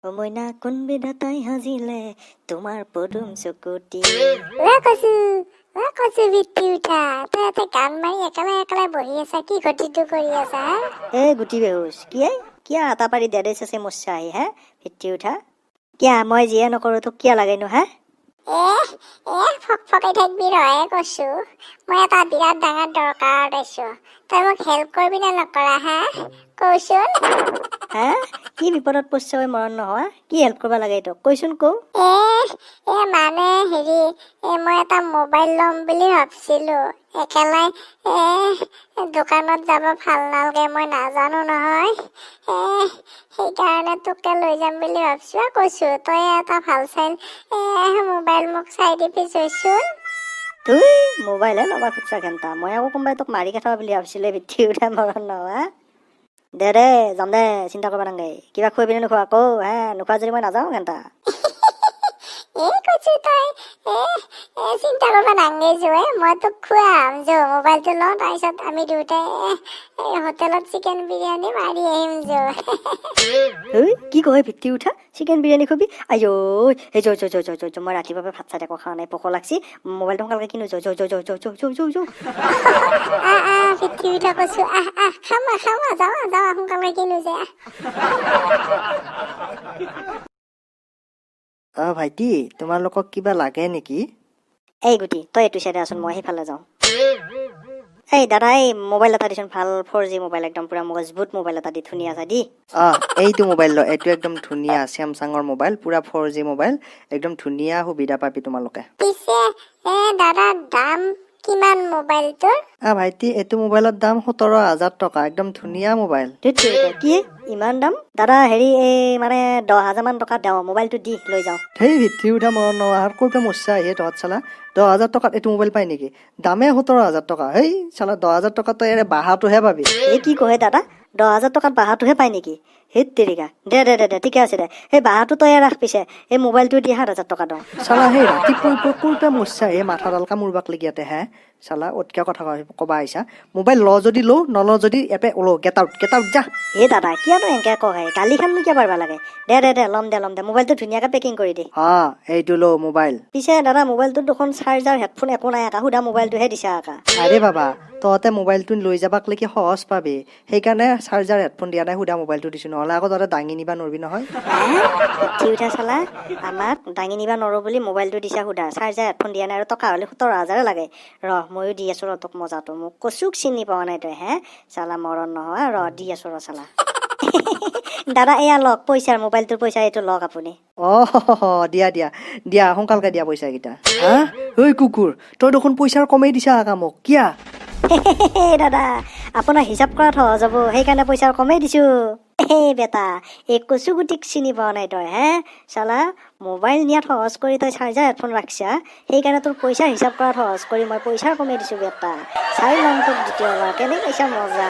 ও মইনা কোন বিধাতাই সাজিলে তোমাৰ পদুম চকুটি কচু বিটি উঠা তই ইয়াতে গান মাৰি একেবাৰে বহি আছা কি ঘটিটো কৰি আছা এ গুটি বেহুচ কিয়া আটা পাৰি দেদেছ আছে মচ্ছা আহি হা ভিত্তি উঠা কিয়া মই যিয়ে নকৰো তোক কিয়া লাগেনো হা ফকাই থাকবি ৰহে কৈছো মই এটা বিৰাট ডাঙৰ দৰকাৰত আছো তই মোক হেল্প কৰিবি নে নকৰা হা কচোন হা কি বিপদত পৰিছ মৰণ নোহোৱা কি হেল্প কৰিব লাগে তোক কৈচোন কৌ মানে হেৰি মই এটা মোবাইল ল'ম বুলি ভাবছিলো একেলাই দোকানত যাব ভাল নালাগে মই নাজানো নহয় সেইকাৰণে তোকে লৈ যাম বুলি ভাবছো কৈছো তই এটা ভাল চাই মোবাইল মোক চাই দিবি চোন তুই মোবাইলহে ল'বা খুজছা ঘেণ্টা মই আকৌ কোনোবাই তোক মাৰি খেথাব বুলি ভাবছিলে ভিত্তি উঠা মৰণ নোহোৱা দে যাম দে চিন্তা কৰিব নালাগে কিবা খুৱাবি নে নোখোৱা আকৌ হা নোখোৱা যদি মই নাযাওঁ ঘেণ্টা কৈছো তই চিন্তা কৰিব নালাগে যোৱে মই তোক খুৱাম মোবাইলটো লওঁ তাৰপিছত আমি দুটাই হোটেলত চিকেন বিৰিয়ানী মাৰি আহিম কি কয় ভিত্তি উঠা চিকেন বিৰিয়ানী খুৱাবি আইঅ এই মই ৰাতিপুৱা ভাত চাত একো খোৱা নাই পক লাগছি মোবাইলটো সোনকালে কিনো ভিত্তি উঠা কৈছো খামা যাওঁ সোনকালে কিনো যে ভাইটি তোমালোকক কিবা লাগে নেকি এই গুটি তই এইটো চাইডে আছোন মই সেইফালে যাওঁ এই দাদা এই মোবাইল এটা দিচোন ভাল 4G মোবাইল একদম পুৰা মজবুত মোবাইল এটা দি ধুনীয়া আছে দি এইটো মোবাইল ল এইটো একদম ধুনীয়া স্যামসাঙৰ মোবাইল পুৰা 4G মোবাইল একদম ধুনীয়া সুবিধা পাবি তোমালোকে পিছে দাদা দাম কিমান মোবাইলটোৰ ভাইটি এইটো মোবাইলৰ দাম 17,000 টকা একদম ধুনীয়া মোবাইল কি ইমান দাম দাদা হেৰি এই মানে 10,000 মান টকা দেওঁ মোবাইলটো দি লৈ যাওঁ সেই ভিত্তি উঠা মৰণ নোহোৱা ক'ৰ মচ্ছা আহে তহঁত চালা 10,000 টকাত এইটো মোবাইল পাই নেকি দামে 17,000 টকা সেই চালা 10,000 টকাত তই বাহাটোহে পাবি এই কি কয় দাদা 10,000 টকাত বাহাটোহে পাই নেকি হেত তেৰিকা দে ঠিকে আছে দে সেই বাহাটো তই ৰাখ পিছে এই মোবাইলটো দি 7,000 টকা দিওঁ চালা সেই ৰাতিপুৱা ক'ৰ মচ্ছা আহে মাথাডাল কামুৰবাক লাগি ইয়াতে হে চালা অতকে কথা কবা আহিছা মোবাইল ল যদি ল নল যদি এপে ওলো গেট আউট যা এই দাদা কিয়নো এনেকে কয় গালি খান কিয় পাৰিব লাগে দে ল'ম দে মোবাইলটো ধুনীয়াকে পেকিং কৰি দে এইটো ল মোবাইল পিছে দাদা মোবাইলটো দেখোন চাৰ্জাৰ হেডফোন একো নাই একা সুধা মোবাইলটোহে দিছা একা আৰে বাবা তহঁতে মোবাইলটো লৈ যাবাক লেকি সহজ পাবি সেইকাৰণে চাৰ্জাৰ হেডফোন দিয়া নাই সুধা মোবাইলটো দিছো নহ'লে আকৌ তহঁতে দাঙি নিবা নৰবি নহয় উঠি উঠা চালা আমাক দাঙি নিবা নৰো বুলি মোবাইলটো দিছা সুধা চাৰ্জাৰ হেডফোন দিয়া নাই আৰু টকা হ'লে 17,000 লাগে ময়ো দি আছো তোক মজাটো মোক কচুক চিনি পোৱা নাই তই চালা মৰণ নহয় দি আছো চালা দাদা এয়া লওক পইচাৰ মোবাইলটোৰ পইচা এইটো লওক আপুনি দিয়া সোনকালকে দিয়া পইচা কেইটা ঐ কুকুৰ তই দেখোন পইচাৰ কমেই দিছা কামক কিয়া দাদা আপোনাৰ হিচাপ কৰাত সহজ হ'ব সেইকাৰণে পইচা কমেই দিছো বেটা এই কচু গুটিক চিনি পোৱা নাই তই চালা মোবাইল নিয়াত সহজ কৰি তই চাৰ্জাৰ হেডফোন ৰাখছা সেইকাৰণে তোৰ পইচাৰ হিচাপ কৰাত সহজ কৰি মই পইচা কমাই দিছো বেটা চাই ল'ম তোক দ্বিতীয়বাৰ কেনেকৈ পইচা মজা